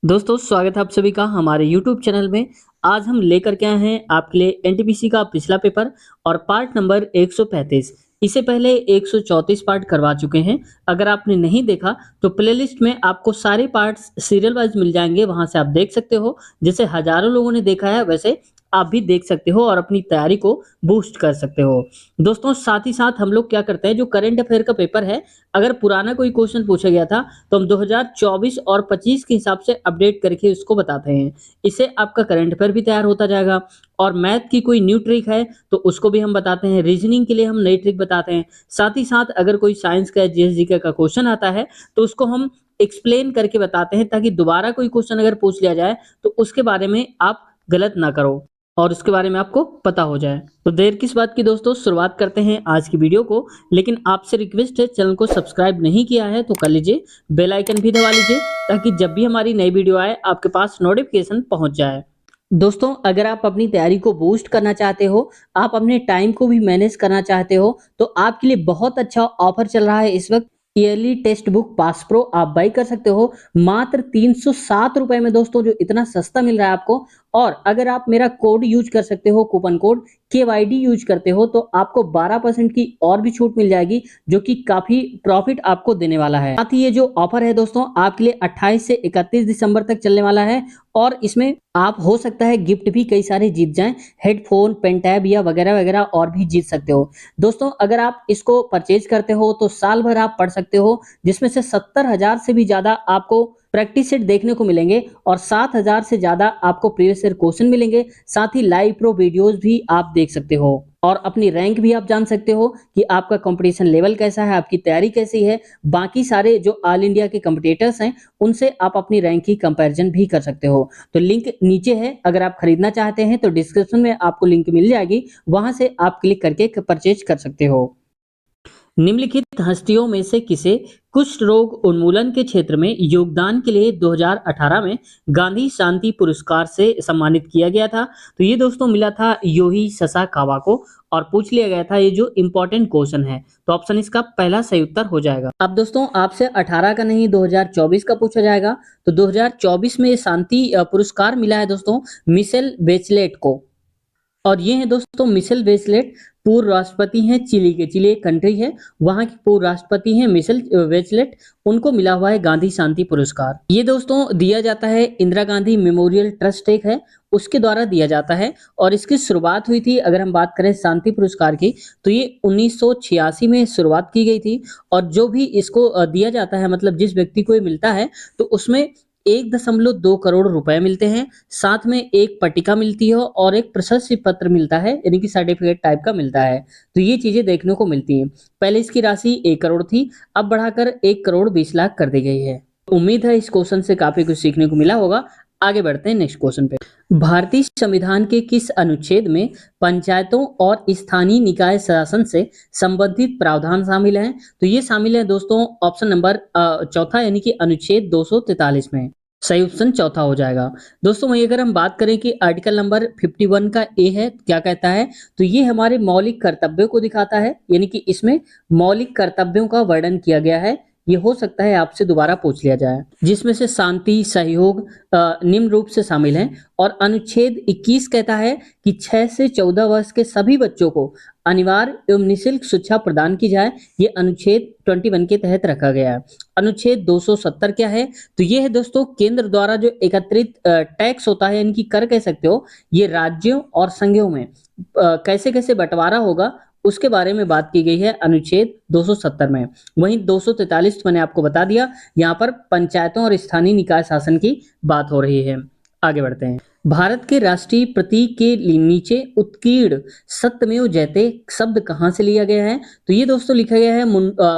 दोस्तों स्वागत है आप सभी का हमारे YouTube चैनल में। आज हम लेकर के आए हैं आपके लिए एनटीपीसी का पिछला पेपर और पार्ट नंबर 135। इससे पहले 134 पार्ट करवा चुके हैं। अगर आपने नहीं देखा तो प्लेलिस्ट में आपको सारे पार्ट्स सीरियल वाइज मिल जाएंगे, वहां से आप देख सकते हो। जैसे हजारों लोगों ने देखा है वैसे आप भी देख सकते हो और अपनी तैयारी को बूस्ट कर सकते हो। दोस्तों साथ ही साथ हम लोग क्या करते हैं, जो करंट अफेयर का पेपर है, अगर पुराना कोई क्वेश्चन पूछा गया था तो हम 2024 और 25 के हिसाब से अपडेट करके उसको बताते हैं। इससे आपका करंट अफेयर भी तैयार होता जाएगा और मैथ की कोई न्यू ट्रिक है तो उसको भी हम बताते हैं। रीजनिंग के लिए हम नई ट्रिक बताते हैं। साथ ही साथ अगर कोई साइंस का जीएस का क्वेश्चन आता है तो उसको हम एक्सप्लेन करके बताते हैं, ताकि दोबारा कोई क्वेश्चन अगर पूछ लिया जाए तो उसके बारे में आप गलत ना करो और उसके बारे में आपको पता हो जाए। तो देर किस बात की दोस्तों, शुरुआत करते हैं आज की वीडियो को। लेकिन आपसे रिक्वेस्ट है, चैनल को सब्सक्राइब नहीं किया है तो कर लीजिए, बेल आइकन भी दबा लीजिए, ताकि जब भी हमारी नई वीडियो आए आपके पास नोटिफिकेशन पहुंच जाए। दोस्तों अगर आप अपनी तैयारी को बूस्ट करना चाहते हो, आप अपने टाइम को भी मैनेज करना चाहते हो, तो आपके लिए बहुत अच्छा ऑफर चल रहा है इस वक्त। Yearly text book pass pro आप बाई कर सकते हो मात्र 307 रुपए में दोस्तों, जो इतना सस्ता मिल रहा है आपको। और अगर आप मेरा कोड यूज कर सकते हो, कूपन कोड KYD यूज करते हो, तो आपको 12% की और भी छूट मिल जाएगी, जो कि काफी प्रॉफिट आपको देने वाला है। साथ ही ये जो ऑफर है दोस्तों आपके लिए 28 से 31 दिसंबर तक चलने वाला है और इसमें आप हो सकता है गिफ्ट भी कई सारे जीत जाएं, हेडफोन, पेन टैब या वगैरह वगैरह और भी जीत सकते हो। दोस्तों अगर आप इसको परचेज करते हो तो साल भर आप पढ़ सकते हो, जिसमें से 70,000 से भी ज्यादा आपको प्रैक्टिस सेट देखने को मिलेंगे और 7,000 से ज्यादा आपको प्रीवियस ईयर क्वेश्चन मिलेंगे। साथ ही लाइव प्रो वीडियोस भी आप देख सकते हो और अपनी रैंक भी आप जान सकते हो कि आपका कंपटीशन लेवल कैसा है, आपकी तैयारी कैसी है। बाकी सारे जो ऑल इंडिया के कंपटीटर्स हैं उनसे आप अपनी रैंक की कंपैरिजन भी कर सकते हो। तो लिंक नीचे है, अगर आप खरीदना चाहते हैं तो डिस्क्रिप्शन में आपको लिंक मिल जाएगी, वहां से आप क्लिक करके परचेज कर सकते हो। निम्नलिखित हस्तियों में से किसे कुष्ठ रोग उन्मूलन के क्षेत्र में योगदान के लिए 2018 में गांधी शांति पुरस्कार से सम्मानित किया गया था? तो ये दोस्तों मिला था योही ससाकावा को और पूछ लिया गया था, ये जो इंपॉर्टेंट क्वेश्चन है। तो ऑप्शन इसका पहला सही उत्तर हो जाएगा। अब दोस्तों आपसे 18 का नहीं 2024 का पूछा जाएगा। तो 2024 में शांति पुरस्कार मिला है दोस्तों मिशेल बेचलेट को। और ये है दोस्तों मिशेल बेचलेट, पूर्व राष्ट्रपति हैं चिली के। चिली एक कंट्री है, वहां के पूर्व राष्ट्रपति हैं मिशेल बेचलेट। उनको मिला हुआ है गांधी शांति पुरस्कार। ये दोस्तों दिया जाता है इंदिरा गांधी मेमोरियल ट्रस्ट एक है, उसके द्वारा दिया जाता है। और इसकी शुरुआत हुई थी, अगर हम बात करें शांति पुरस्कार की, तो ये 1986 में शुरुआत की गई थी। और जो भी इसको दिया जाता है, मतलब जिस व्यक्ति को ये मिलता है, तो उसमें 1.2 करोड़ रुपए मिलते हैं। साथ में एक पट्टिका मिलती है और एक प्रशस्ति पत्र मिलता है, यानी कि सर्टिफिकेट टाइप का मिलता है। तो ये चीजें देखने को मिलती हैं। पहले इसकी राशि 1 करोड़ थी, अब बढ़ाकर 1 करोड़ 20 लाख कर दी गई है। उम्मीद है इस क्वेश्चन से काफी कुछ सीखने को मिला होगा। आगे बढ़ते हैं नेक्स्ट क्वेश्चन पे। भारतीय संविधान के किस अनुच्छेद में पंचायतों और स्थानीय निकाय शासन से संबंधित प्रावधान शामिल हैं? तो ये शामिल है दोस्तों ऑप्शन नंबर चौथा, यानी कि अनुच्छेद 243 में। सही ऑप्शन चौथा हो जाएगा। दोस्तों वहीं अगर हम बात करें कि आर्टिकल नंबर 51 का ए है, क्या कहता है, तो ये हमारे मौलिक कर्तव्यों को दिखाता है, यानी कि इसमें मौलिक कर्तव्यों का वर्णन किया गया है। ये हो सकता है आपसे दोबारा पूछ लिया जाए, जिसमें से शांति, सहयोग निम्न रूप से शामिल हैं। और अनुच्छेद 21 कहता है कि 6 से 14 वर्ष के सभी बच्चों को अनिवार्य एवं निःशुल्क शिक्षा प्रदान की जाए। ये अनुच्छेद 21 के तहत रखा गया है। अनुच्छेद 270 क्या है, तो ये है दोस्तों केंद्र द्वारा जो एकत्रित टैक्स होता है, यानी कि कर कह सकते हो, ये राज्यों और संघों में कैसे कैसे बंटवारा होगा उसके बारे में बात की गई है अनुच्छेद 270 में। वहीं 243 मैंने आपको बता दिया, यहाँ पर पंचायतों और स्थानीय निकाय शासन की बात हो रही है। आगे बढ़ते हैं। भारत के राष्ट्रीय प्रतीक के नीचे उत्कीर्ण सत्यमेव जयते शब्द कहाँ से लिया गया है? तो ये दोस्तों लिखा गया है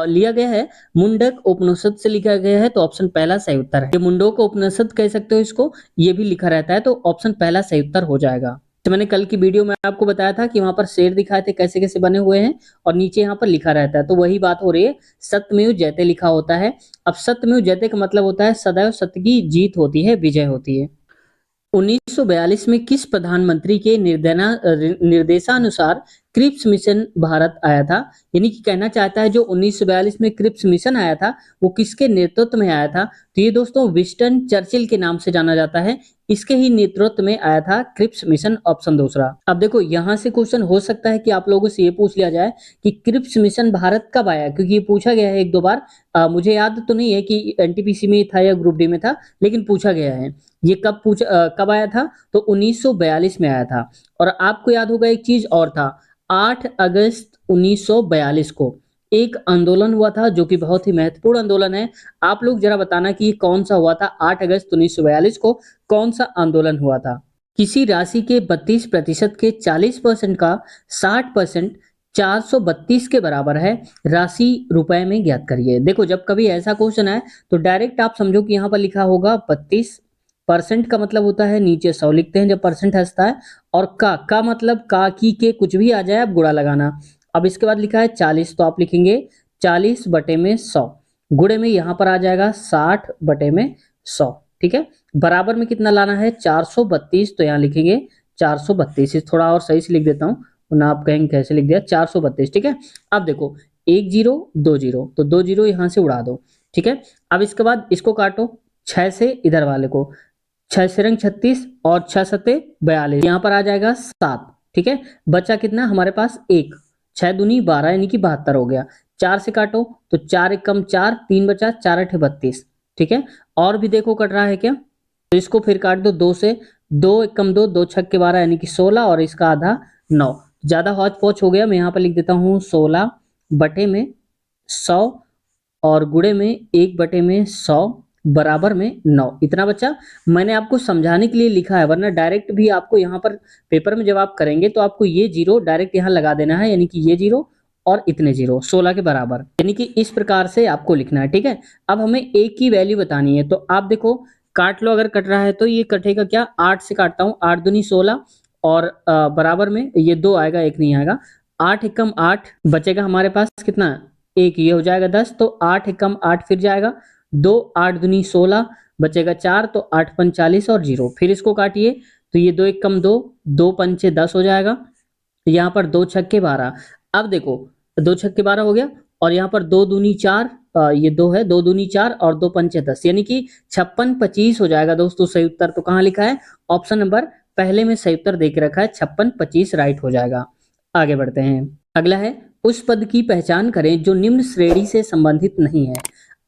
लिया गया है मुंडक उपनिषद से लिखा गया है। तो ऑप्शन पहला सही उत्तर है। ये मुंडक उपनिषद कह सकते हो इसको, ये भी लिखा रहता है, तो ऑप्शन पहला सही उत्तर हो जाएगा। तो मैंने कल की वीडियो में आपको बताया था कि वहां पर शेर दिखाए थे कैसे कैसे बने हुए हैं और नीचे यहाँ पर लिखा रहता है, तो वही बात हो रही है। सत्यमेव जयते लिखा होता है। अब सत्यमेव जयते का मतलब होता है सदैव सत्य की जीत होती है, विजय होती है। 1942 में किस प्रधानमंत्री के निर्देशानुसार क्रिप्स मिशन भारत आया था? यानी कि कहना चाहता है जो 1942 में क्रिप्स मिशन आया था, वो किसके नेतृत्व में आया था? तो ये दोस्तों विंस्टन चर्चिल के नाम से जाना जाता है। इसके ही नेतृत्व में आया था क्रिप्स मिशन, ऑप्शन दूसरा। अब देखो यहाँ से क्वेश्चन हो सकता है कि आप लोगों से ये पूछ लिया जाए कि क्रिप्स मिशन भारत कब आया, क्योंकि ये पूछा गया है एक दो बार। मुझे याद तो नहीं है कि एनटीपीसी में था या ग्रुप डी में था, लेकिन पूछा गया है। ये कब आया था? तो 1942 में आया था। और आपको याद होगा एक चीज और था, 8 अगस्त 1942 को एक आंदोलन हुआ था जो कि बहुत ही महत्वपूर्ण आंदोलन है। आप लोग जरा बताना कि ये कौन सा हुआ था 8 अगस्त 1942 को, कौन सा आंदोलन हुआ था? किसी राशि के 32% के 40% का 60% 432 के बराबर है, राशि रुपए में ज्ञात करिए। देखो जब कभी ऐसा क्वेश्चन आए तो डायरेक्ट आप समझो कि यहाँ पर लिखा होगा 32%, का मतलब होता है नीचे 100 लिखते हैं जब परसेंट हंसता है, और का मतलब का की के कुछ भी आ जाए आप गुणा लगाना। अब इसके बाद लिखा है 40, तो आप लिखेंगे 40 बटे में 100, गुणे में यहाँ पर आ जाएगा 60 बटे में 100। ठीक है, बराबर में कितना लाना है? 432, तो यहाँ लिखेंगे 432। थोड़ा और सही से लिख देता हूँ, वरना आप कहेंगे कैसे लिख दिया, 432। ठीक है, अब देखो 1 जीरो 2 जीरो, तो 2 जीरो यहाँ से उड़ा दो। ठीक है, अब इसके बाद इसको काटो 6 से इधर वाले को, 6 से रंग 36 और 6 सते 42, यहाँ पर आ जाएगा 7। ठीक है, बचा कितना हमारे पास? 1, 6 दूनी 12 यानी कि 72 हो गया। 4 से काटो तो 4 एकम 4, 3 बचा, 4 अठे 32। ठीक है, और भी देखो कट रहा है क्या? तो इसको फिर काट दो 2 से, 2 एकम 2, 2 छक के 12 यानी कि 16, और इसका आधा 9। ज्यादा हौच पौच हो गया, मैं यहाँ पर लिख देता हूँ 16 बटे में 100 और गुणे में 1 बटे में 100 बराबर में 9। इतना बचा। मैंने आपको समझाने के लिए लिखा है, वरना डायरेक्ट भी आपको यहाँ पर पेपर में जब आप करेंगे तो आपको ये जीरो डायरेक्ट यहाँ लगा देना है, यानी कि ये जीरो और इतने जीरो 16 के बराबर, यानी कि इस प्रकार से आपको लिखना है। ठीक है, अब हमें एक की वैल्यू बतानी है, तो आप देखो काट लो। अगर कट रहा है तो ये कटेगा क्या? 8 से काटता हूँ, 8 दूनी 16 और बराबर में ये 2 आएगा, 1 नहीं आएगा। 8 एकम 8 बचेगा हमारे पास कितना? 1, ये हो जाएगा 10, तो 8 एकम 8 फिर जाएगा 2, 8 दूनी 16 बचेगा 4, तो 8 पंच 40 और 0। फिर इसको काटिए तो ये 2 एकम 2, 2 पंचे 10 हो जाएगा। यहाँ पर 2 छक्के 12। अब देखो 2 छक्के 12 हो गया, और यहाँ पर 2 दूनी 4, ये 2 है, 2 दूनी 4 और 2 पंचे 10, यानी कि 56 25 हो जाएगा दोस्तों सही उत्तर। तो कहाँ लिखा है? ऑप्शन नंबर पहले में सही उत्तर देख रखा है, 56 25 राइट हो जाएगा। आगे बढ़ते हैं, अगला है उस पद की पहचान करें जो निम्न श्रेणी से संबंधित नहीं है।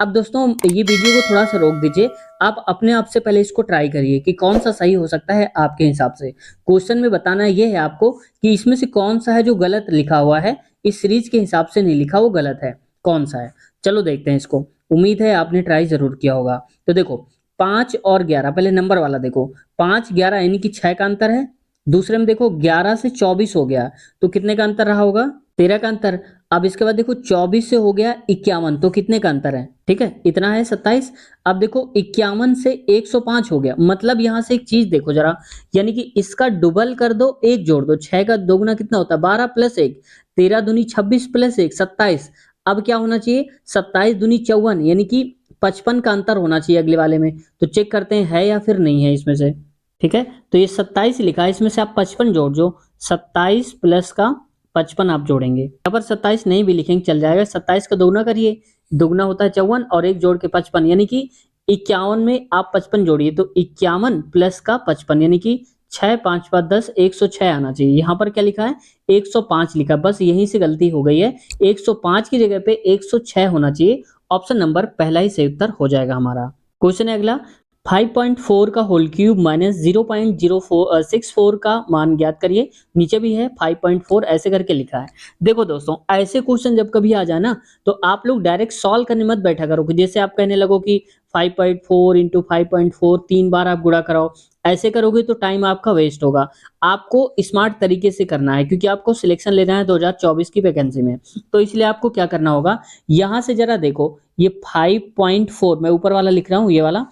अब दोस्तों ये वीडियो को थोड़ा सा रोक दीजिए, आप अपने आप से पहले इसको ट्राई करिए कि कौन सा सही हो सकता है आपके हिसाब से। क्वेश्चन में बताना ये है आपको कि इसमें से कौन सा है जो गलत लिखा हुआ है, इस सीरीज के हिसाब से नहीं लिखा, वो गलत है, कौन सा है? चलो देखते हैं इसको, उम्मीद है आपने ट्राई जरूर किया होगा। तो देखो 5 और 11, पहले नंबर वाला देखो, 5 11 यानी कि 6 का अंतर है। दूसरे में देखो 11 से 24 हो गया, तो कितने का अंतर रहा होगा? 13 का अंतर। अब इसके बाद देखो 24 से हो गया 51, तो कितने का अंतर है? ठीक है, इतना है 27। अब देखो 51 से 105 हो गया, मतलब यहां से एक चीज देखो जरा, यानी कि इसका डबल कर दो, एक जोड़ दो, 6 का दोगुना कितना होता है? 12 प्लस 1, 13 दूनी 26 प्लस 1 27। अब क्या होना चाहिए? 27 दूनी 54, यानी कि 55 का अंतर होना चाहिए अगले वाले में। तो चेक करते हैं है या फिर नहीं है इसमें से। ठीक है, तो ये 27 लिखा है, इसमें से आप 55 जोड़ जो, 27 प्लस का 55 आप जोड़ेंगे। यहाँ पर 27 नहीं भी लिखेंगे चल जाएगा, 27 का दोगुना करिए, दोगुना होता है 54 और एक जोड़ के 55, यानी कि 51 में आप 55 जोड़िए, तो 51 प्लस का 55, यानी कि 6 5 5 10, 106 आना चाहिए। यहाँ पर क्या लिखा है? 105 लिखा, बस यहीं से गलती हो गई है, 105 की जगह पे 106 होना चाहिए। ऑप्शन नंबर पहला ही सही उत्तर हो जाएगा हमारा। क्वेश्चन है अगला, 5.4 का होल क्यूब माइनस 0.0464 का मान ज्ञात करिए। नीचे भी है 5.4 ऐसे करके लिखा है। देखो दोस्तों ऐसे क्वेश्चन जब कभी आ जाए ना, तो आप लोग डायरेक्ट सॉल्व करने मत बैठा करो कि जैसे आप कहने लगो कि 5.4 इंटू 5.4 3 बार आप गुणा कराओ। ऐसे करोगे तो टाइम आपका वेस्ट होगा। आपको स्मार्ट तरीके से करना है, क्योंकि आपको सिलेक्शन लेना है 2024 की वैकेंसी में। तो इसलिए आपको क्या करना होगा, यहाँ से जरा देखो ये 5.4 मैं ऊपर वाला लिख रहा हूँ, ये वाला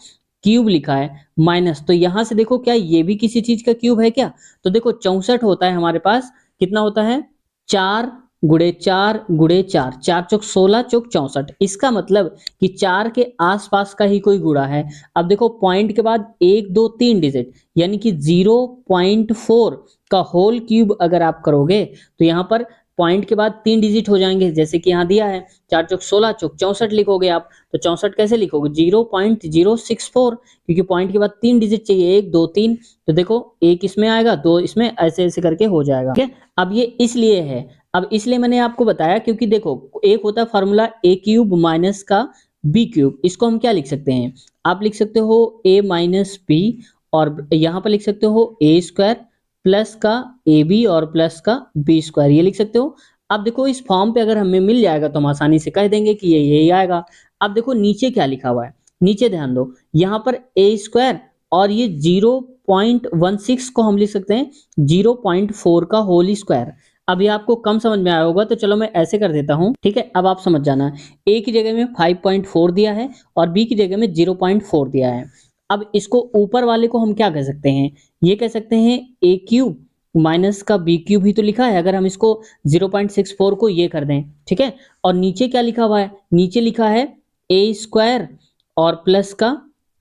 क्यूब लिखा है माइनस, तो यहां से देखो क्या ये भी किसी चीज का क्यूब है क्या? तो देखो 64 होता है हमारे पास, कितना होता है? 4 गुड़े 4 गुड़े 4, 4 चौक 16 चौक 64। इसका मतलब कि 4 के आसपास का ही कोई गुणा है। अब देखो पॉइंट के बाद 1 2 3 डिजिट यानी कि 0.4 का होल क्यूब अगर आप करोगे तो यहाँ पर पॉइंट के बाद 3 डिजिट हो जाएंगे, जैसे कि यहाँ दिया है 4 चौक 16 चौक 64 लिखोगे आप। तो 64 कैसे लिखोगे? 0.064, क्योंकि पॉइंट के बाद 3 डिजिट चाहिए, 1 2 3। तो देखो एक इसमें आएगा, दो इसमें, ऐसे ऐसे करके हो जाएगा। ठीक है, अब ये इसलिए है, अब इसलिए मैंने आपको बताया क्योंकि देखो एक होता है फॉर्मूला ए क्यूब माइनस का बी क्यूब। इसको हम क्या लिख सकते हैं? आप लिख सकते हो ए माइनस बी, और यहाँ पर लिख सकते हो ए स्क्वायर प्लस का ए बी और प्लस का बी स्क्वायर, ये लिख सकते हो। अब देखो इस फॉर्म पे अगर हमें मिल जाएगा तो हम आसानी से कह देंगे कि ये यही आएगा। अब देखो नीचे क्या लिखा हुआ है, नीचे ध्यान दो, यहाँ पर ए स्क्वायर और ये 0.16 को हम लिख सकते हैं 0.4 का होल स्क्वायर। अभी आपको कम समझ में आया होगा तो चलो मैं ऐसे कर देता हूं, ठीक है। अब आप समझ जाना, ए की जगह में 5.4 दिया है और बी की जगह में 0.4 दिया है। अब इसको ऊपर वाले को हम क्या कह सकते हैं? ये कह सकते हैं ए क्यूब माइनस का बी क्यूब ही तो लिखा है, अगर हम इसको 0.64 को ये कर दें, ठीक है। और नीचे क्या लिखा हुआ है? नीचे लिखा है ए स्क्वायर और प्लस का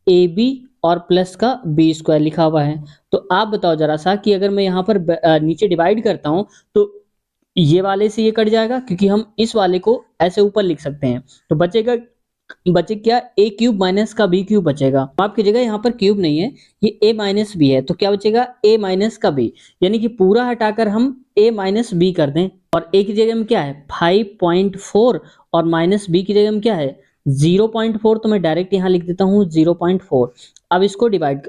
ए बी और प्लस का बी स्क्वायर लिखा हुआ है। तो आप बताओ जरा सा कि अगर मैं यहाँ पर नीचे डिवाइड करता हूँ तो ये वाले से ये कट जाएगा, क्योंकि हम इस वाले को ऐसे ऊपर लिख सकते हैं। तो बचेगा, बचे क्या? ए क्यूब माइनस का बी क्यूब बचेगा। माफ कीजिएगा, यहाँ पर क्यूब नहीं है, ये ए माइनस बी है, तो क्या बचेगा? ए माइनस का बी, यानी कि पूरा हटाकर हम ए माइनस बी कर दें। और ए की जगह में क्या है? 5.4 और माइनस बी की जगह में क्या है? 0.4। तो मैं डायरेक्ट यहाँ लिख देता हूँ 0.4। अब इसको डिवाइड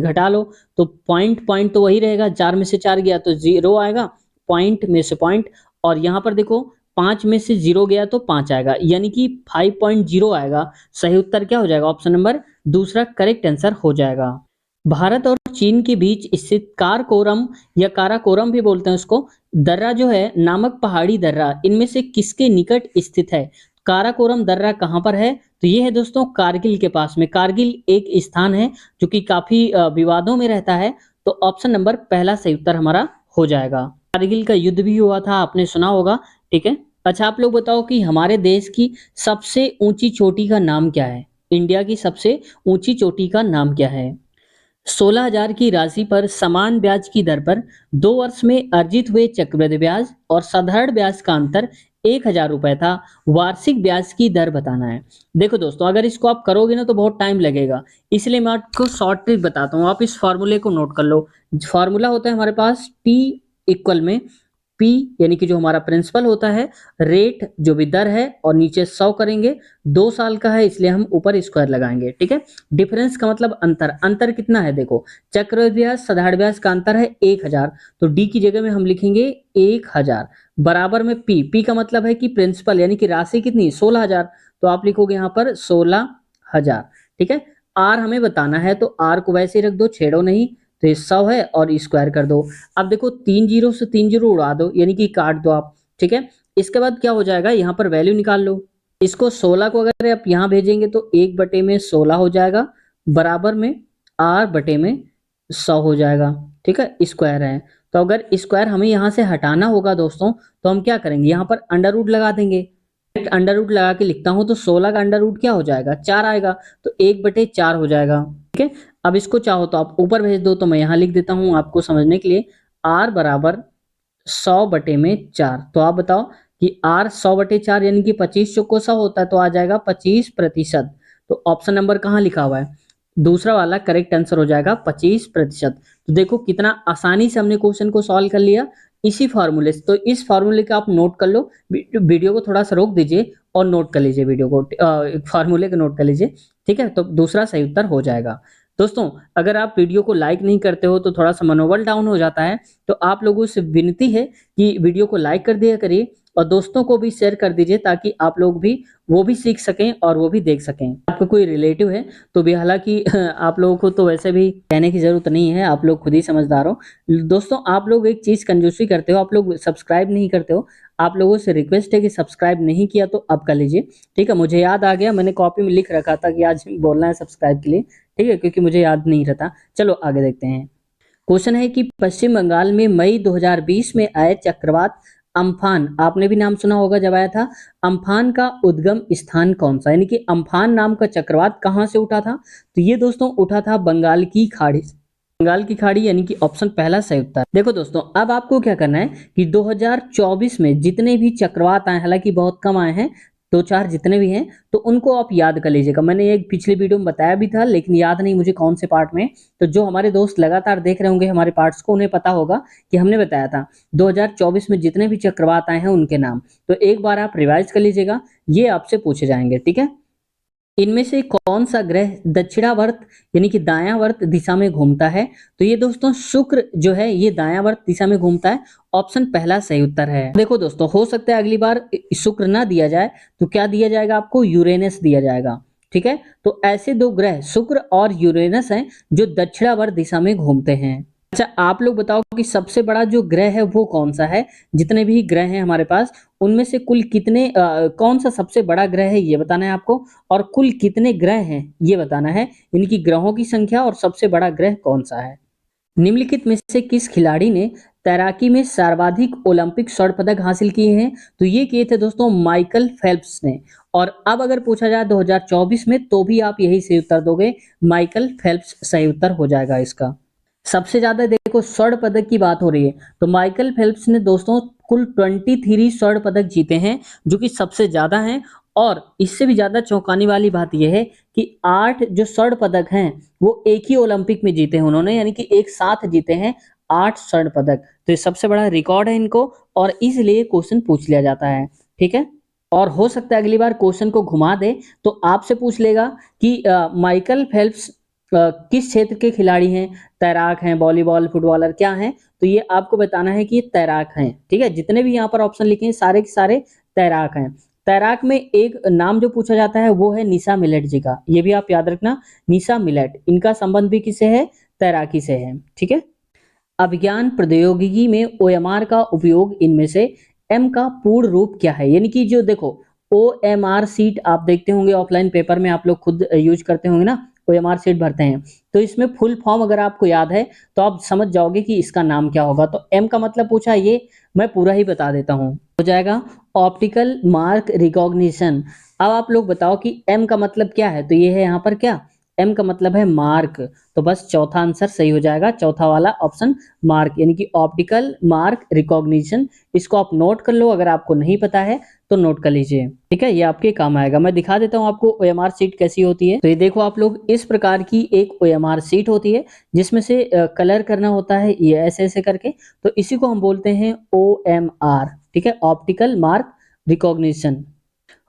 घटा लो तो पॉइंट पॉइंट तो वही रहेगा, 4 में से 4 गया तो 0 आएगा, पॉइंट में से पॉइंट, और यहाँ पर देखो 5 में से 0 गया तो 5 आएगा, यानी कि 5.0 आएगा। सही उत्तर क्या हो जाएगा? ऑप्शन नंबर दूसरा करेक्ट आंसर हो जाएगा। भारत और चीन के बीच स्थित कारकोरम या काराकोरम भी बोलते हैं उसको, दर्रा जो है नामक पहाड़ी दर्रा इनमें से किसके निकट स्थित है? काराकोरम दर्रा कहाँ पर है? तो ये है दोस्तों कारगिल के पास में। कारगिल एक स्थान है जो कि काफी विवादों में रहता है। तो ऑप्शन नंबर पहला सही उत्तर हमारा हो जाएगा। कारगिल का युद्ध भी हुआ था, आपने सुना होगा, ठीक है। अच्छा आप लोग बताओ कि हमारे देश की सबसे ऊंची चोटी का नाम क्या है? इंडिया की सबसे ऊंची चोटी का नाम क्या है? 16,000 की राशि पर समान ब्याज की दर पर 2 वर्ष में अर्जित हुए चक्रवृद्धि ब्याज और साधारण ब्याज का अंतर 1,000 रुपए था। वार्षिक ब्याज की दर बताना है। देखो दोस्तों, अगर इसको आप करोगे ना तो बहुत टाइम लगेगा, इसलिए मैं आपको शॉर्ट ट्रिक बताता हूँ। आप इस फॉर्मूले को नोट कर लो। फॉर्मूला होता है हमारे पास टी इक्वल में पी, यानी कि जो हमारा प्रिंसिपल होता है, रेट जो भी दर है, और नीचे 100 करेंगे। 2 साल का है इसलिए हम ऊपर स्क्वायर लगाएंगे, ठीक है। डिफरेंस का मतलब अंतर। अंतर कितना है? देखो चक्रवृद्धि ब्याज साधारण ब्याज का अंतर है 1,000, तो डी की जगह में हम लिखेंगे 1,000 बराबर में पी। पी का मतलब है कि प्रिंसिपल, यानी कि राशि कितनी? 16,000, तो आप लिखोगे यहाँ पर 16,000, ठीक है। आर हमें बताना है तो आर को वैसे ही रख दो, छेड़ो नहीं, तो ये 100 है और स्क्वायर कर दो। अब देखो 3 जीरो से 3 जीरो उड़ा दो, यानी कि काट दो आप, ठीक है। इसके बाद क्या हो जाएगा? यहाँ पर वैल्यू निकाल लो। इसको 16 को अगर आप यहाँ भेजेंगे तो 1/16 हो जाएगा, बराबर में आर बटे में 100 हो जाएगा, ठीक है। स्क्वायर है, तो अगर स्क्वायर हमें यहाँ से हटाना होगा दोस्तों तो हम क्या करेंगे? यहाँ पर अंडर रूट लगा देंगे। अंडर रूट लगा के लिखता हूँ तो 16 का अंडर रूट क्या हो जाएगा? 4 आएगा, तो 1/4 हो जाएगा, ठीक है। अब इसको चाहो तो आप ऊपर भेज दो, तो मैं यहाँ लिख देता हूँ आपको समझने के लिए, आर बराबर 100/4। तो आप बताओ कि आर 100/4 यानी कि 25 चौको 100 होता है, तो आ जाएगा 25%। तो ऑप्शन नंबर कहाँ लिखा हुआ है? दूसरा वाला करेक्ट आंसर हो जाएगा 25%। तो देखो कितना आसानी से हमने क्वेश्चन को सॉल्व कर लिया इसी फॉर्मूले से। तो इस फॉर्मूले का आप नोट कर लो, वीडियो को थोड़ा सा रोक दीजिए और नोट कर लीजिए, वीडियो को फॉर्मूले को नोट कर लीजिए, ठीक है। तो दूसरा सही उत्तर हो जाएगा। दोस्तों अगर आप वीडियो को लाइक नहीं करते हो तो थोड़ा सा मनोबल डाउन हो जाता है, तो आप लोगों से विनती है कि वीडियो को लाइक कर दिया करिए और दोस्तों को भी शेयर कर दीजिए, ताकि आप लोग भी वो भी सीख सकें और वो भी देख सकें। आपका कोई रिलेटिव है तो भी, हालांकि आप लोगों को तो वैसे भी कहने की जरूरत नहीं है, आप लोग खुद ही समझदार हो। दोस्तों आप लोग एक चीज कंजूसी करते हो, आप लोग सब्सक्राइब नहीं करते हो। आप लोगों से रिक्वेस्ट है कि सब्सक्राइब नहीं किया तो अब कर लीजिए, ठीक है। मुझे याद आ गया, मैंने कॉपी में लिख रखा था कि आज बोलना है सब्सक्राइब के लिए, ठीक है, क्योंकि मुझे याद नहीं रहता। चलो आगे देखते हैं। क्वेश्चन है कि पश्चिम बंगाल में मई 2020 में आए चक्रवात अम्फान, आपने भी नाम सुना होगा जब आया था। अम्फान का उद्गम स्थान कौन सा, यानी कि अम्फान नाम का चक्रवात कहाँ से उठा था? तो ये दोस्तों उठा था बंगाल की खाड़ी से। बंगाल की खाड़ी यानी कि ऑप्शन पहला सही उत्तर। देखो दोस्तों, अब आपको क्या करना है कि 2024 में जितने भी चक्रवात आए, हालांकि बहुत कम आए हैं, दो चार जितने भी हैं, तो उनको आप याद कर लीजिएगा। मैंने एक पिछली वीडियो में बताया भी था, लेकिन याद नहीं मुझे कौन से पार्ट में। तो जो हमारे दोस्त लगातार देख रहे होंगे हमारे पार्ट्स को, उन्हें पता होगा कि हमने बताया था 2024 में जितने भी चक्रवात आए हैं उनके नाम। तो एक बार आप रिवाइज कर लीजिएगा, ये आपसे पूछे जाएंगे, ठीक है। इनमें से कौन सा ग्रह दक्षिणावर्त यानी कि दायावर्त दिशा में घूमता है? तो ये दोस्तों शुक्र जो है ये दायावर्त दिशा में घूमता है। ऑप्शन पहला सही उत्तर है। देखो दोस्तों, हो सकता है अगली बार शुक्र ना दिया जाए तो क्या दिया जाएगा आपको? यूरेनस दिया जाएगा, ठीक है। तो ऐसे दो ग्रह शुक्र और यूरेनस हैं जो दक्षिणावर्त दिशा में घूमते हैं। अच्छा, आप लोग बताओ कि सबसे बड़ा जो ग्रह है वो कौन सा है? जितने भी ग्रह हैं हमारे पास, उनमें से कुल कितने कौन सा सबसे बड़ा ग्रह है ये बताना है आपको, और कुल कितने ग्रह हैं ये बताना है। इनकी ग्रहों की संख्या और सबसे बड़ा ग्रह कौन सा है। निम्नलिखित में से किस खिलाड़ी ने तैराकी में सर्वाधिक ओलंपिक स्वर्ण पदक हासिल किए हैं? तो ये किए थे दोस्तों माइकल फेल्प्स ने। और अब अगर पूछा जाए 2024 में, तो भी आप यही सही उत्तर दोगे, माइकल फेल्प्स सही उत्तर हो जाएगा इसका। सबसे ज्यादा देखो स्वर्ण पदक की बात हो रही है, तो माइकल फेल्प्स ने दोस्तों कुल 23 स्वर्ण पदक जीते हैं, जो कि सबसे ज्यादा हैं। और इससे भी ज्यादा चौंकाने वाली बात यह है कि 8 जो स्वर्ण पदक हैं वो एक ही ओलंपिक में जीते हैं उन्होंने, यानी कि एक साथ जीते हैं 8 स्वर्ण पदक। तो ये सबसे बड़ा रिकॉर्ड है इनको, और इसलिए क्वेश्चन पूछ लिया जाता है, ठीक है। और हो सकता है अगली बार क्वेश्चन को घुमा दे तो आपसे पूछ लेगा कि माइकल फेल्प्स किस क्षेत्र के खिलाड़ी हैं? तैराक हैं, वॉलीबॉल, फुटबॉलर, क्या हैं? तो ये आपको बताना है कि ये तैराक हैं, ठीक है। जितने भी यहाँ पर ऑप्शन लिखे हैं सारे के सारे तैराक हैं। तैराक में एक नाम जो पूछा जाता है वो है निशा मिलेट जी का, ये भी आप याद रखना। निशा मिलेट, इनका संबंध भी किससे है? तैराकी से है, ठीक है। अभिज्ञान प्रौद्योगिकी में ओएमआर का उपयोग इनमें से एम का पूर्ण रूप क्या है? यानी कि जो देखो ओएमआर सीट आप देखते होंगे ऑफलाइन पेपर में, आप लोग खुद यूज करते होंगे ना, ओएमआर सीट भरते हैं। तो इसमें फुल फॉर्म अगर आपको याद है तो आप समझ जाओगे कि इसका नाम क्या होगा। तो एम का मतलब पूछा, ये मैं पूरा ही बता देता हूँ, हो जाएगा ऑप्टिकल मार्क रिकॉग्निशन। अब आप लोग बताओ कि एम का मतलब क्या है? तो ये है यहाँ पर क्या? एम का मतलब है मार्क। तो बस चौथा आंसर सही हो जाएगा, चौथा वाला ऑप्शन मार्क, यानी कि ऑप्टिकल मार्क रिकॉग्निशन। इसको आप नोट कर लो, अगर आपको नहीं पता है तो नोट कर लीजिए, ठीक है। ये आपके काम आएगा। मैं दिखा देता हूँ आपको ओएमआर सीट कैसी होती है। तो ये देखो आप लोग, इस प्रकार की एक ओएमआर सीट होती है जिसमें से कलर करना होता है ये ऐसे ऐसे करके। तो इसी को हम बोलते हैं ओएमआर, ठीक है, ऑप्टिकल मार्क रिकॉग्निशन।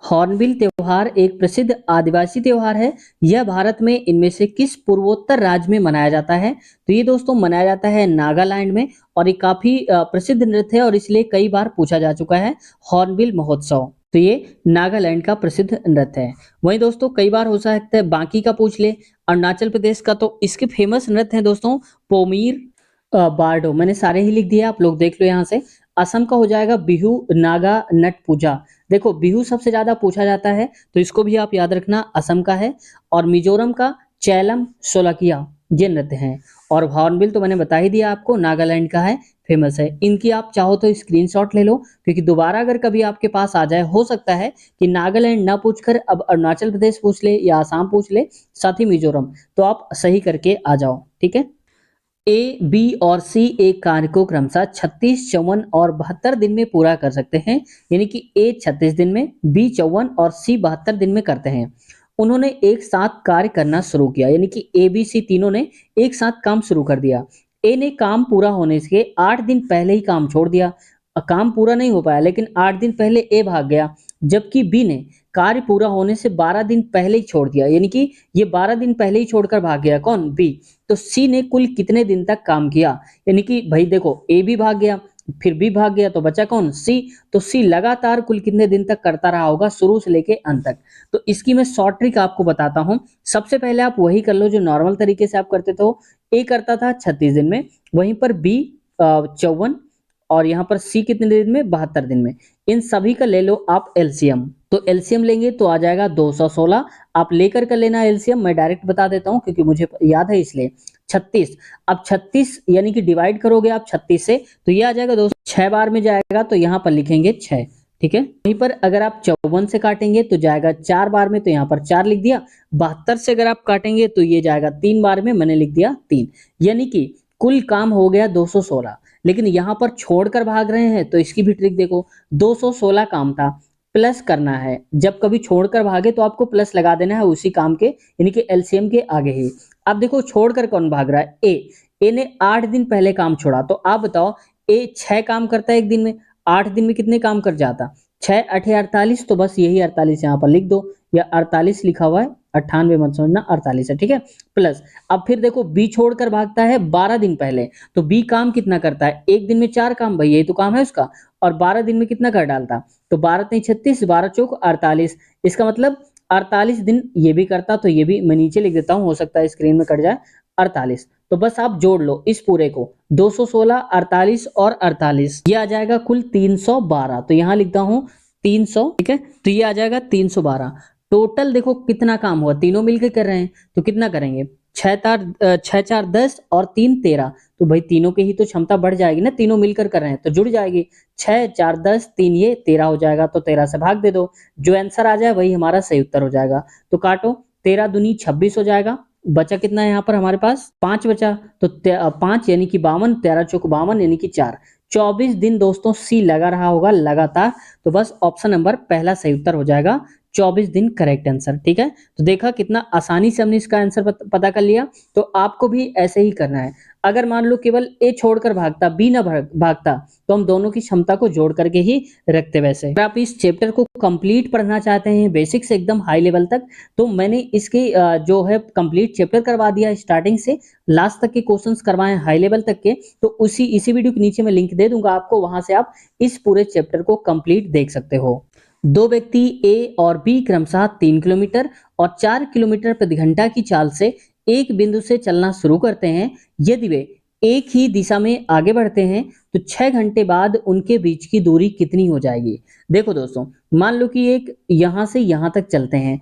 हॉर्नबिल त्योहार एक प्रसिद्ध आदिवासी त्योहार है। यह भारत में इनमें से किस पूर्वोत्तर राज्य में मनाया जाता है? तो ये दोस्तों मनाया जाता है नागालैंड में, और ये काफी प्रसिद्ध नृत्य है और इसलिए कई बार पूछा जा चुका है हॉर्नबिल महोत्सव। तो ये नागालैंड का प्रसिद्ध नृत्य है। वहीं दोस्तों कई बार हो सकता है बाकी का पूछ ले, अरुणाचल प्रदेश का, तो इसके फेमस नृत्य है दोस्तों पोमीर बारडो। मैंने सारे ही लिख दिया, आप लोग देख लो यहाँ से। असम का हो जाएगा बिहू नागा नट पूजा। देखो बिहू सबसे ज्यादा पूछा जाता है, तो इसको भी आप याद रखना, असम का है। और मिजोरम का चैलम सोलकिया, ये नृत्य हैं। और हॉर्नबिल तो मैंने बता ही दिया आपको, नागालैंड का है, फेमस है। इनकी आप चाहो तो स्क्रीनशॉट ले लो, क्योंकि दोबारा अगर कभी आपके पास आ जाए, हो सकता है कि नागालैंड ना पूछकर अब अरुणाचल प्रदेश पूछ ले या आसाम पूछ ले, साथ ही मिजोरम, तो आप सही करके आ जाओ, ठीक है। ए, बी और सी एक कार्य को क्रमशः 36, 54 और 72 दिन में पूरा कर सकते हैं। यानी कि ए 36 दिन में, बी 54 और सी 72 दिन में करते हैं। उन्होंने एक साथ कार्य करना शुरू किया, यानी कि ए बी सी तीनों ने एक साथ काम शुरू कर दिया। ए ने काम पूरा होने के 8 दिन पहले ही काम छोड़ दिया। काम पूरा नहीं हो पाया, लेकिन 8 दिन पहले ए भाग गया, जबकि बी ने कार्य पूरा होने से 12 दिन पहले ही छोड़ दिया, यानी कि ये 12 दिन पहले ही छोड़कर भाग गया, कौन? बी। तो सी ने कुल कितने दिन तक काम किया? यानी कि भाई देखो ए भी भाग गया, फिर बी भाग गया, तो बचा कौन? सी। तो सी लगातार कुल कितने दिन तक करता रहा होगा, शुरू से लेके अंत तक। तो इसकी मैं शॉर्ट ट्रिक आपको बताता हूं। सबसे पहले आप वही कर लो जो नॉर्मल तरीके से आप करते थे। ए करता था 36 दिन में, वहीं पर बी 54, और यहाँ पर सी कितने दिन में? 72 दिन में। इन सभी का ले लो आप एलसीएम। तो एलसीएम लेंगे तो आ जाएगा 216। आप लेकर कर लेना एलसीएम, मैं डायरेक्ट बता देता हूँ क्योंकि मुझे याद है इसलिए। 36। अब 36 यानी कि डिवाइड करोगे आप 36 से तो ये आ जाएगा दोस्तों 6 बार में जाएगा, तो यहाँ पर लिखेंगे 6। ठीक है, वहीं पर अगर आप 54 से काटेंगे तो जाएगा 4 बार में, तो यहाँ पर 4 लिख दिया। 72 से अगर आप काटेंगे तो ये जाएगा 3 बार में, मैंने लिख दिया 3। यानी कि कुल काम हो गया 216। लेकिन यहाँ पर छोड़कर भाग रहे हैं तो इसकी भी ट्रिक देखो, 216 काम था, प्लस करना है। जब कभी छोड़कर भागे तो आपको प्लस लगा देना है उसी काम के, यानी कि एलसीएम के आगे ही। अब देखो छोड़कर कौन भाग रहा है, ए ने 8 दिन पहले काम छोड़ा, तो आप बताओ ए 6 काम करता है एक दिन में, 8 दिन में कितने काम कर जाता, 6 8 48, तो बस यही 48 यहाँ पर लिख दो, या 48 लिखा हुआ है, 98 मत समझना, 48 है। ठीक है, प्लस अब फिर देखो बी छोड़कर भागता है 12 दिन पहले, तो बी काम कितना करता है, एक दिन में 4 काम, भाई यही तो काम है उसका, और 12 दिन में कितना कर डालता, तो 12 3 36, 12 चौक 48, इसका मतलब 48 दिन ये भी करता, तो ये भी मैं नीचे लिख देता हूँ, हो सकता है स्क्रीन में कट जाए, 48। तो बस आप जोड़ लो इस पूरे को, 216, 48 और 48, ये आ जाएगा कुल 312, तो यहाँ लिखता हूँ 300। ठीक है, तो ये आ जाएगा 312। टोटल देखो कितना काम हुआ, तीनों मिलकर कर रहे हैं, तो कितना करेंगे, 6 4 10 और 3 13, तो भाई तीनों की ही तो क्षमता बढ़ जाएगी ना, तीनों मिलकर कर रहे हैं तो जुड़ जाएगी, 6 4 10 3 ये 13 हो जाएगा, तो 13 से भाग दे दो, जो आंसर आ जाए वही हमारा सही उत्तर हो जाएगा। तो काटो, 13 दूनी 26 हो जाएगा, बचा कितना है यहाँ पर हमारे पास, 5 बचा, तो 5 यानी कि 52, 13 चौक 52 यानी कि 4, 24 दिन दोस्तों सी लगा रहा होगा लगातार, तो बस ऑप्शन नंबर पहला सही उत्तर हो जाएगा, 24 दिन करेक्ट आंसर। ठीक है, तो देखा कितना आसानी से हमने इसका आंसर पता कर लिया, तो आपको भी ऐसे ही करना है। अगर मान लो केवल ए छोड़कर भागता, बी ना भागता, तो हम दोनों की क्षमता को जोड़ करके ही रखते। वैसे अगर आप इस चैप्टर को कंप्लीट पढ़ना चाहते हैं बेसिक से एकदम हाई लेवल तक, तो मैंने इसके जो है कंप्लीट चैप्टर करवा दिया, स्टार्टिंग से लास्ट तक के क्वेश्चंस करवाए हाई लेवल तक के, तो इसी वीडियो के नीचे मैं लिंक दे दूंगा आपको, वहां से आप इस पूरे चैप्टर को कंप्लीट देख सकते हो। दो व्यक्ति ए और बी क्रमशः 3 किलोमीटर और 4 किलोमीटर प्रति घंटा की चाल से एक बिंदु से चलना शुरू करते हैं। यदि वे एक ही दिशा में आगे बढ़ते हैं तो 6 घंटे बाद उनके बीच की दूरी कितनी हो जाएगी। देखो दोस्तों, मान लो कि एक यहां से यहां तक चलते हैं,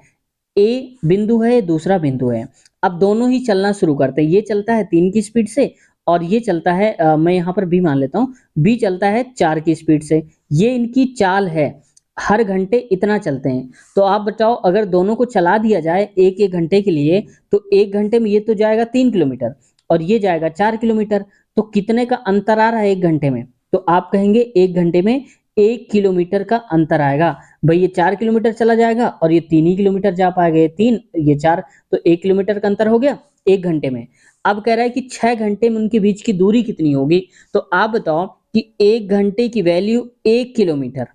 ए बिंदु है, दूसरा बिंदु है, अब दोनों ही चलना शुरू करते हैं, ये चलता है 3 की स्पीड से और ये चलता है मैं यहाँ पर बी मान लेता हूँ, बी चलता है 4 की स्पीड से, ये इनकी चाल है, हर घंटे इतना चलते हैं। तो आप बताओ अगर दोनों को चला दिया जाए एक एक घंटे के लिए, तो एक घंटे में ये तो जाएगा 3 किलोमीटर और ये जाएगा 4 किलोमीटर, तो कितने का अंतर आ रहा है एक घंटे में, तो आप कहेंगे एक घंटे में 1 किलोमीटर का अंतर आएगा। भाई ये 4 किलोमीटर चला जाएगा और ये 3 ही किलोमीटर जा पाएगा, ये 3 ये 4, तो 1 किलोमीटर का अंतर हो गया एक घंटे में। अब कह रहा है कि 6 घंटे में उनके बीच की दूरी कितनी होगी, तो आप बताओ कि 1 घंटे की वैल्यू 1 किलोमीटर।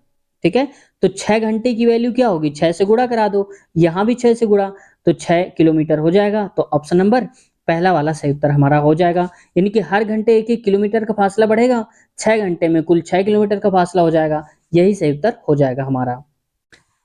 ठीक है, तो 6 घंटे की वैल्यू क्या होगी, 6 से गुणा करा दो, यहां भी 6 से गुणा, तो 6 किलोमीटर हो जाएगा, तो ऑप्शन नंबर पहला वाला सही उत्तर हमारा हो जाएगा। यानी कि हर घंटे 1 1 किलोमीटर का फासला बढ़ेगा, 6 घंटे में कुल 6 किलोमीटर का फासला हो जाएगा, यही सही उत्तर हो जाएगा हमारा।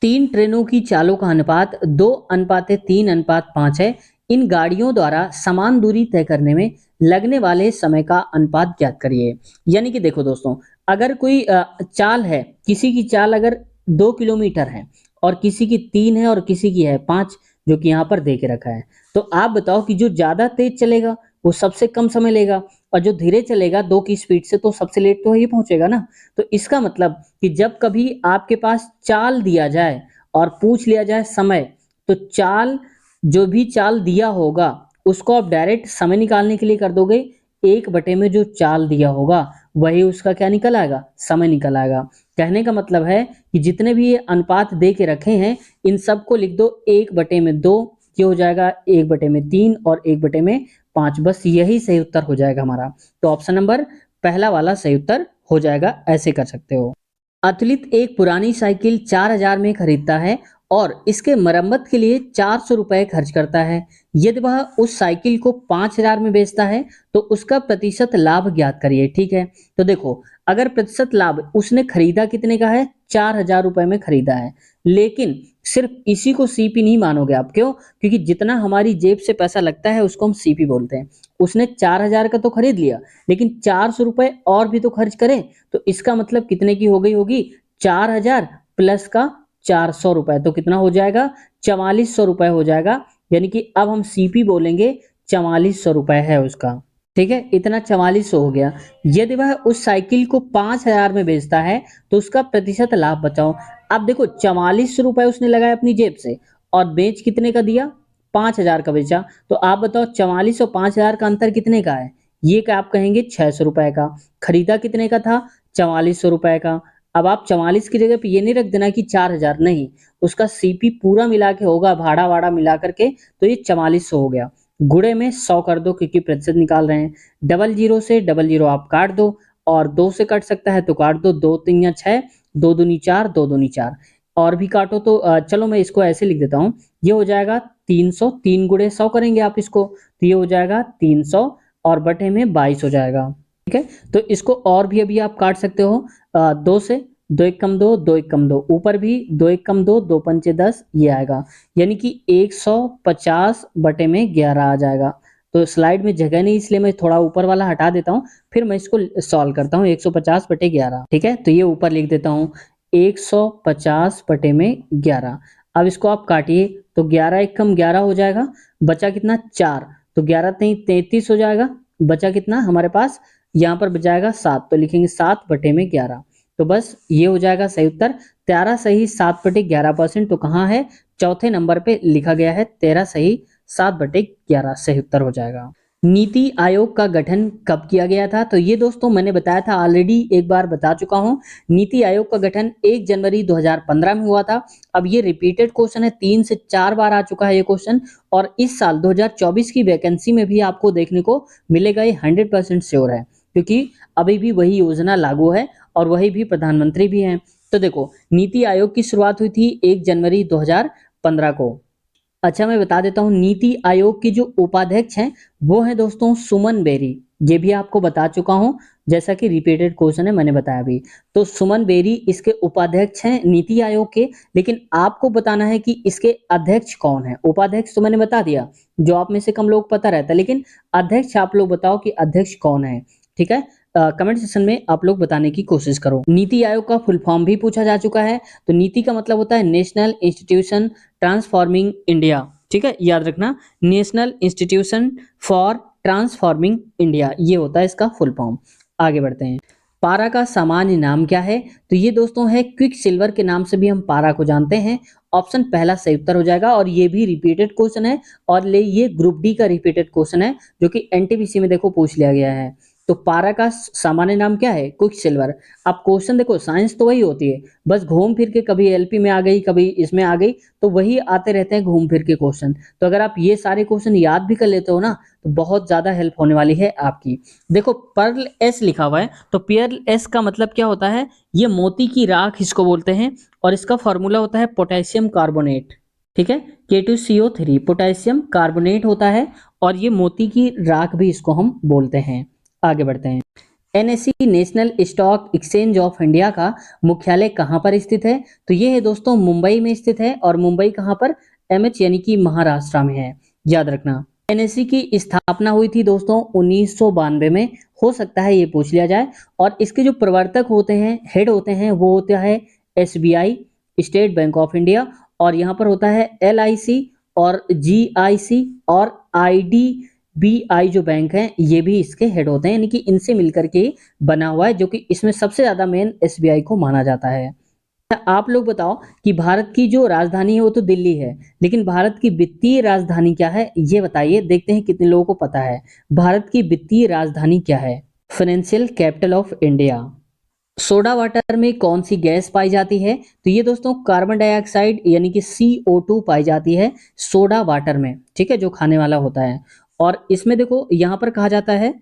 3 ट्रेनों की चालों का अनुपात 2:3:5 है। इन गाड़ियों द्वारा समान दूरी तय करने में लगने वाले समय का अनुपात ज्ञात करिए। यानी कि देखो दोस्तों, अगर कोई चाल है, किसी की चाल अगर 2 किलोमीटर है और किसी की 3 है और किसी की है 5, जो कि यहाँ पर दे के रखा है, तो आप बताओ कि जो ज्यादा तेज चलेगा वो सबसे कम समय लेगा और जो धीरे चलेगा 2 की स्पीड से तो सबसे लेट तो ही पहुंचेगा ना। तो इसका मतलब कि जब कभी आपके पास चाल दिया जाए और पूछ लिया जाए समय, तो चाल जो भी चाल दिया होगा उसको आप डायरेक्ट समय निकालने के लिए कर दोगे, 1 में जो चाल दिया होगा वही उसका क्या निकल आएगा, समय निकल आएगा। कहने का मतलब है कि जितने भी ये अनुपात दे के रखे हैं इन सबको लिख दो 1/2, ये हो जाएगा 1/3 और 1/5, बस यही सही उत्तर हो जाएगा हमारा। तो ऑप्शन नंबर पहला वाला सही उत्तर हो जाएगा, ऐसे कर सकते हो। अतुलित एक पुरानी साइकिल 4000 में खरीदता है और इसके मरम्मत के लिए 400 रुपए खर्च करता है। यदि वह उस साइकिल को 5000 में बेचता है तो उसका प्रतिशत लाभ ज्ञात करिए। ठीक है, तो देखो अगर प्रतिशत लाभ, उसने खरीदा कितने का है, 4000 रुपए में खरीदा है, लेकिन सिर्फ इसी को सीपी नहीं मानोगे आप, क्यों, क्योंकि जितना हमारी जेब से पैसा लगता है उसको हम सीपी बोलते हैं। उसने 4000 का तो खरीद लिया, लेकिन 400 रुपए और भी तो खर्च करें, तो इसका मतलब कितने की हो गई होगी, 4000 प्लस का 400 रुपए, तो कितना हो जाएगा, 4400 रुपए हो जाएगा। यानी कि अब हम सीपी बोलेंगे 4400 रुपए है उसका। ठीक है, इतना 4400 हो गया। यदि वह उस साइकिल को 5000 में बेचता है तो उसका प्रतिशत लाभ बचाओ। अब देखो 4400 रुपए उसने लगाए अपनी जेब से और बेच कितने का दिया, 5000 का बेचा। तो आप बताओ 4400 और 5000 का अंतर कितने का है? ये क्या आप कहेंगे 600 रुपए का। खरीदा कितने का था, 4400 रुपए का। अब आप 44 की जगह पे ये नहीं रख देना कि 4000, नहीं, उसका सीपी पूरा मिला के होगा, भाड़ा वाड़ा मिला करके, तो ये 4400 हो गया। गुणे में 100 कर दो क्योंकि प्रतिशत निकाल रहे हैं। डबल जीरो से डबल जीरो आप काट दो और 2 से कट सकता है तो काट दो, 2 3 या 6, 2 दूनी 4, 2 दूनी 4, और भी काटो तो चलो मैं इसको ऐसे लिख देता हूँ। ये हो जाएगा 300, 3 गुणे 100 करेंगे आप इसको, तो ये हो जाएगा 300 और बटे में 22 हो जाएगा। ठीक है, तो इसको और भी अभी आप काट सकते हो 2 से, 2 एक कम 2, 2 एक कम 2, ऊपर भी 2 एक कम 2, 2 पंचे 10, ये आएगा, यानी कि 150 बटे में 11 आ जाएगा। तो स्लाइड में जगह नहीं इसलिए मैं थोड़ा ऊपर वाला हटा देता हूँ, फिर मैं इसको सॉल्व करता हूँ। 150 बटे 11, ठीक है, तो ये ऊपर लिख देता हूँ 150 बटे में 11। अब इसको आप काटिए तो 11 एक कम 11 हो जाएगा, बचा कितना 4, तो 11 तीन 33 हो जाएगा, बचा कितना हमारे पास यहाँ पर बचाएगा 7, तो लिखेंगे 7 बटे में 11। तो बस ये हो जाएगा सही उत्तर 13 सही 7 बटे 11%। तो कहाँ है, चौथे नंबर पे लिखा गया है 13 सही 7 बटे 11 सही उत्तर हो जाएगा। नीति आयोग का गठन कब किया गया था, तो ये दोस्तों मैंने बताया था ऑलरेडी, एक बार बता चुका हूं। नीति आयोग का गठन 1 जनवरी 2015 में हुआ था। अब ये रिपीटेड क्वेश्चन है, 3 से 4 बार आ चुका है ये क्वेश्चन, और इस साल 2024 की वैकेंसी में भी आपको देखने को मिलेगा, ये 100% श्योर है, क्योंकि अभी भी वही योजना लागू है और वही भी प्रधानमंत्री भी हैं। तो देखो नीति आयोग की शुरुआत हुई थी 1 जनवरी 2015 को। अच्छा मैं बता देता हूँ, नीति आयोग की जो उपाध्यक्ष हैं वो है दोस्तों सुमन बेरी। ये भी आपको बता चुका हूँ, जैसा कि रिपीटेड क्वेश्चन है मैंने बताया भी। तो सुमन बेरी इसके उपाध्यक्ष हैं नीति आयोग के, लेकिन आपको बताना है कि इसके अध्यक्ष कौन है। उपाध्यक्ष तो मैंने बता दिया, जो आप में से कम लोग पता रहता है, लेकिन अध्यक्ष आप लोग बताओ कि अध्यक्ष कौन है। ठीक है, कमेंट सेक्शन में आप लोग बताने की कोशिश करो। नीति आयोग का फुल फॉर्म भी पूछा जा चुका है। तो नीति का मतलब होता है नेशनल इंस्टीट्यूशन ट्रांसफॉर्मिंग इंडिया। ठीक है, याद रखना, national institution for transforming India, ये होता है इसका फुल फॉर्म। आगे बढ़ते हैं, पारा का सामान्य नाम क्या है, तो ये दोस्तों है क्विक सिल्वर के नाम से भी हम पारा को जानते हैं। ऑप्शन पहला सही उत्तर हो जाएगा, और ये भी रिपीटेड क्वेश्चन है, और ये ग्रुप डी का रिपीटेड क्वेश्चन है जो कि एनटीपीसी में देखो पूछ लिया गया है। तो पारा का सामान्य नाम क्या है, क्विक सिल्वर। अब क्वेश्चन देखो, साइंस तो वही होती है, बस घूम फिर के कभी एलपी में आ गई, कभी इसमें आ गई, तो वही आते रहते हैं घूम फिर के क्वेश्चन। तो अगर आप ये सारे क्वेश्चन याद भी कर लेते हो ना, तो बहुत ज्यादा हेल्प होने वाली है आपकी। देखो पर्ल एस लिखा हुआ है, तो पर्ल एस का मतलब क्या होता है, ये मोती की राख इसको बोलते हैं, और इसका फॉर्मूला होता है पोटेशियम कार्बोनेट। ठीक है, K2CO3 पोटेशियम कार्बोनेट होता है, और ये मोती की राख भी इसको हम बोलते हैं। आगे बढ़ते हैं, NSE national stock exchange of India का मुख्यालय कहाँ पर स्थित है, तो ये है दोस्तों मुंबई में स्थित है। और मुंबई कहाँ पर, एमएच यानी कि महाराष्ट्र में है, याद रखना। एनएसई की स्थापना हुई थी दोस्तों 1992 में, हो सकता है ये पूछ लिया जाए। और इसके जो प्रवर्तक होते हैं, हेड होते हैं, वो होता है SBI, state bank of India, और यहाँ पर होता है एलआईसी और जीआईसी और आईडीबीआई जो बैंक हैं, ये भी इसके हेड होते हैं, यानी कि इनसे मिलकर के बना हुआ है, जो कि इसमें सबसे ज्यादा मेन एसबीआई को माना जाता है। आप लोग बताओ कि भारत की जो राजधानी है वो तो दिल्ली है, लेकिन भारत की वित्तीय राजधानी क्या है, ये बताइए, देखते हैं कितने लोगों को पता है। भारत की वित्तीय राजधानी क्या है, financial capital of India. Soda water में कौन सी गैस पाई जाती है, तो ये दोस्तों कार्बन डाइऑक्साइड यानी कि CO2 पाई जाती है सोडा वाटर में। ठीक है, जो खाने वाला होता है। और इसमें देखो यहाँ पर कहा जाता है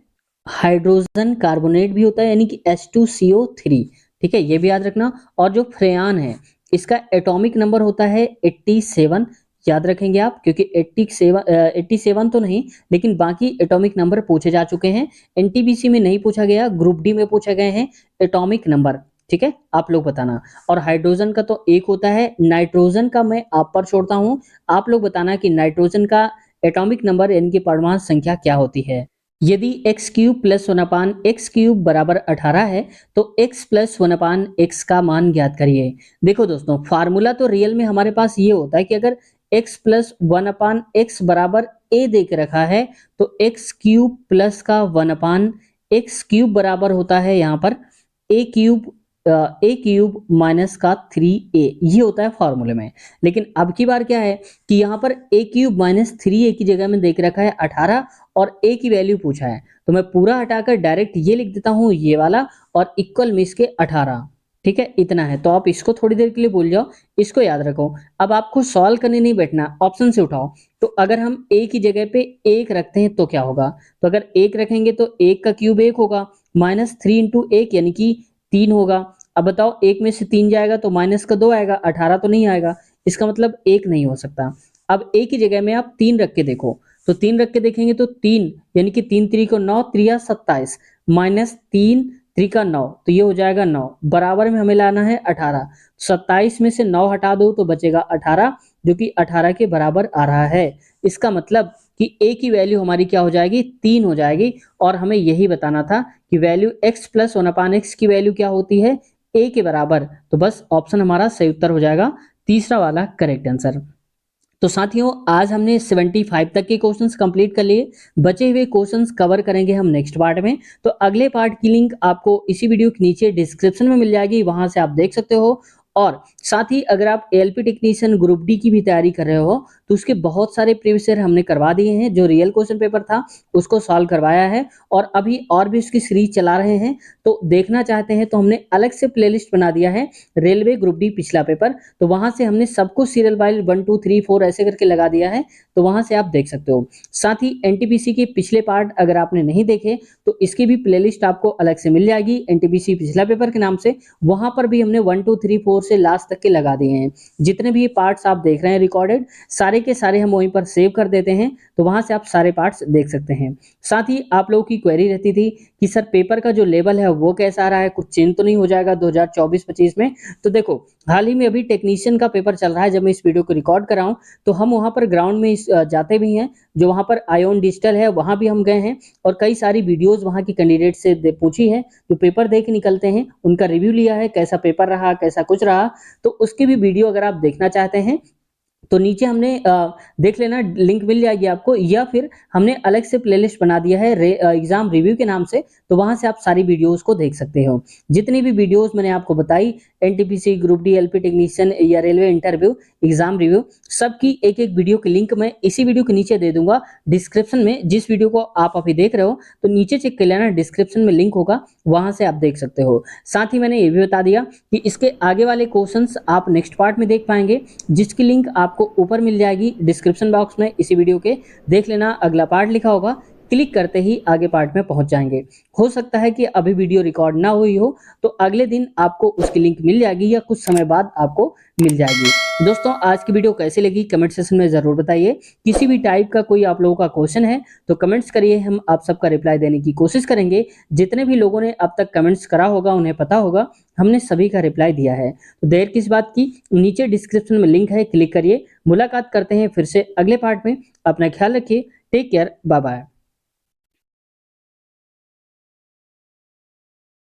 हाइड्रोजन कार्बोनेट भी होता है, यानी कि H2CO3। ठीक है, ये भी याद रखना। और जो फ्रेयान है, इसका एटॉमिक नंबर होता है 87, याद रखेंगे आप, क्योंकि 87 तो नहीं, लेकिन बाकी एटॉमिक नंबर पूछे जा चुके हैं। एनटीपीसी में नहीं पूछा गया, ग्रुप डी में पूछे गए हैं एटॉमिक नंबर। ठीक है, आप लोग बताना। और हाइड्रोजन का तो एक होता है, नाइट्रोजन का मैं आप पर छोड़ता हूं, आप लोग बताना कि नाइट्रोजन का एटॉमिक नंबर यानी कि परमाणु संख्या क्या होती है। यदि x cube plus 1 x cube बराबर 18 है, तो x प्लस 1 एक्स का मान ज्ञात करिए। देखो दोस्तों, फार्मूला तो रियल में हमारे पास ये होता है कि अगर x प्लस 1/x बराबर a दे के रखा है, तो x क्यूब प्लस का 1/x क्यूब बराबर होता है यहाँ पर a क्यूब माइनस का 3a, ये होता है फॉर्मूले में। लेकिन अब की बार क्या है कि यहाँ पर a क्यूब माइनस 3a की जगह में दे के रखा है 18 और a की वैल्यू पूछा है, तो मैं पूरा हटाकर डायरेक्ट ये लिख देता हूँ ये वाला और इक्वल में इसके 18। ठीक है, इतना है, तो आप इसको थोड़ी देर के लिए भूल जाओ, इसको याद रखो। अब आपको सॉल्व करने नहीं बैठना, ऑप्शन से उठाओ। तो अगर हम a की जगह पे 1 रखते हैं तो क्या होगा, तो अगर 1 रखेंगे तो 1 का क्यूब 1 होगा, माइनस 3 इंटू 1 यानी कि 3 होगा। अब बताओ 1 में से 3 जाएगा तो माइनस का 2 आएगा, 18 तो नहीं आएगा, इसका मतलब 1 नहीं हो सकता। अब a की जगह में आप 3 रख के देखो, तो 3 रख के देखेंगे तो 3 यानी कि 3 3 को 9, 3 27, माइनस 3 3 का 9, तो ये हो जाएगा 9, बराबर में हमें लाना है 18। 27 में से 9 हटा दो तो बचेगा 18, जो कि 18 के बराबर आ रहा है। इसका मतलब कि a की वैल्यू हमारी क्या हो जाएगी, 3 हो जाएगी। और हमें यही बताना था कि वैल्यू x प्लस 1/x की वैल्यू क्या होती है, a के बराबर। तो बस ऑप्शन हमारा सही उत्तर हो जाएगा, तीसरा वाला करेक्ट आंसर। तो साथियों आज हमने 75 तक के क्वेश्चंस कंप्लीट कर लिए, बचे हुए क्वेश्चंस कवर करेंगे हम नेक्स्ट पार्ट में। तो अगले पार्ट की लिंक आपको इसी वीडियो के नीचे डिस्क्रिप्शन में मिल जाएगी, वहां से आप देख सकते हो। और साथ ही अगर आप एएलपी टेक्नीशियन ग्रुप डी की भी तैयारी कर रहे हो तो उसके बहुत सारे प्रीवियस ईयर हमने करवा दिए हैं, जो रियल क्वेश्चन पेपर था उसको सॉल्व करवाया है और अभी और भी उसकी सीरीज चला रहे हैं। तो देखना चाहते हैं तो हमने अलग से प्लेलिस्ट बना दिया है, रेलवे ग्रुप डी पिछला पेपर, तो वहां से हमने सबको सीरियल वाइज 1 2 3 4 ऐसे करके लगा दिया है, तो वहां से आप देख सकते हो। साथ ही एनटीपीसी के पिछले पार्ट अगर आपने नहीं देखे तो इसकी भी प्लेलिस्ट आपको अलग से मिल जाएगी, एनटीपीसी पिछला पेपर के नाम से। वहां पर भी हमने 1 2 3 4 से लास्ट तक के लगा दिए हैं। जितने भी पार्ट्स आप देख रहे हैं रिकॉर्डेड, सारे के सारे हम वहीं पर सेव कर देते हैं, तो वहां से आप सारे पार्ट्स देख सकते हैं। साथ ही आप लोगों की क्वेरी रहती थी कि सर पेपर का जो लेवल है वो कैसा आ रहा है, कुछ चेंज तो नहीं हो जाएगा 2024-25 में। तो देखो हाल ही में अभी टेक्नीशियन का पेपर चल रहा है, जब मैं इस वीडियो को रिकॉर्ड कर रहा हूं तो हम वहां पर ग्राउंड में जाते भी हैं, जो वहां पर आयोन डिजिटल है वहां भी हम गए हैं और कई सारी वीडियोस वहां की कैंडिडेट से पूछी है, जो पेपर दे के निकलते हैं उनका रिव्यू लिया है, कैसा पेपर रहा कैसा कुछ रहा। तो उसकी भी वीडियो अगर आप देखना चाहते हैं तो नीचे हमने देख लेना, लिंक मिल जाएगी आपको, या फिर हमने अलग से प्लेलिस्ट बना दिया है एग्जाम रिव्यू के नाम से, तो वहां से आप सारी वीडियोस को देख सकते हो। जितनी भी वीडियोस मैंने आपको बताई, NTPC group D LP technician या रेलवे इंटरव्यू एग्जाम रिव्यू, सबकी एक एक वीडियो की लिंक मैं इसी वीडियो के नीचे दे दूंगा डिस्क्रिप्शन में। जिस वीडियो को आप अभी देख रहे हो तो नीचे चेक कर लेना, डिस्क्रिप्शन में लिंक होगा, वहां से आप देख सकते हो। साथ ही मैंने ये भी बता दिया कि इसके आगे वाले क्वेश्चंस आप नेक्स्ट पार्ट में देख पाएंगे, जिसकी लिंक आपको ऊपर मिल जाएगी डिस्क्रिप्शन बॉक्स में इसी वीडियो के। देख लेना, अगला पार्ट लिखा होगा, क्लिक करते ही आगे पार्ट में पहुंच जाएंगे। हो सकता है कि अभी वीडियो रिकॉर्ड ना हुई हो तो अगले दिन आपको उसकी लिंक मिल जाएगी या कुछ समय बाद आपको मिल जाएगी। दोस्तों आज की वीडियो कैसी लगी कमेंट सेक्शन में जरूर बताइए। किसी भी टाइप का कोई आप लोगों का क्वेश्चन है तो कमेंट्स करिए, हम आप सबका रिप्लाई देने की कोशिश करेंगे। जितने भी लोगों ने अब तक कमेंट्स करा होगा उन्हें पता होगा हमने सभी का रिप्लाई दिया है। तो देर किस बात की, नीचे डिस्क्रिप्शन में लिंक है, क्लिक करिए। मुलाकात करते हैं फिर से अगले पार्ट में। अपना ख्याल रखिए, टेक केयर, बाय बाय।